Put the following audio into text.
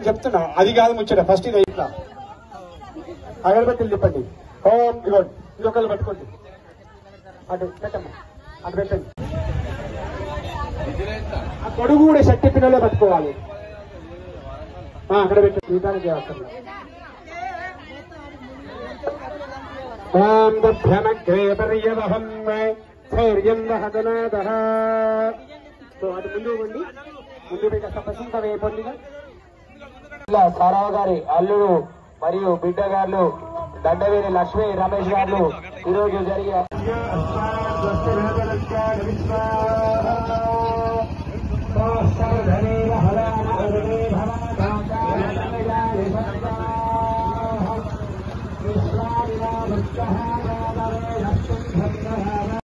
నేను చెప్తున్నా, అది కాదు ముచ్చట. ఫస్ట్ ఇది ఇట్లా అగరబత్తులు తిప్పండి. ఓం ఇవ్వండి, ఇంకొకళ్ళు పట్టుకోండి. అటు పెట్టమ్మా, అటు పెట్టండి. ఆ కొడుకు కూడా శక్తి పిల్లలే పట్టుకోవాలి. అక్కడ పెట్టి పీఠానికి అవసరం. ఓం దభ్యమగ్రే పర్యవహం ధైర్యం దహదనాదః. సో అటు ముందు ఇవ్వండి, ముందు పెట్టి సపసింత వేయపండిగా. ఇలా సారావు గారి అల్లుడు మరియు బిడ్డ గారు దండవేని లక్ష్మీ రమేష్ గారు ఈరోజు జరిగే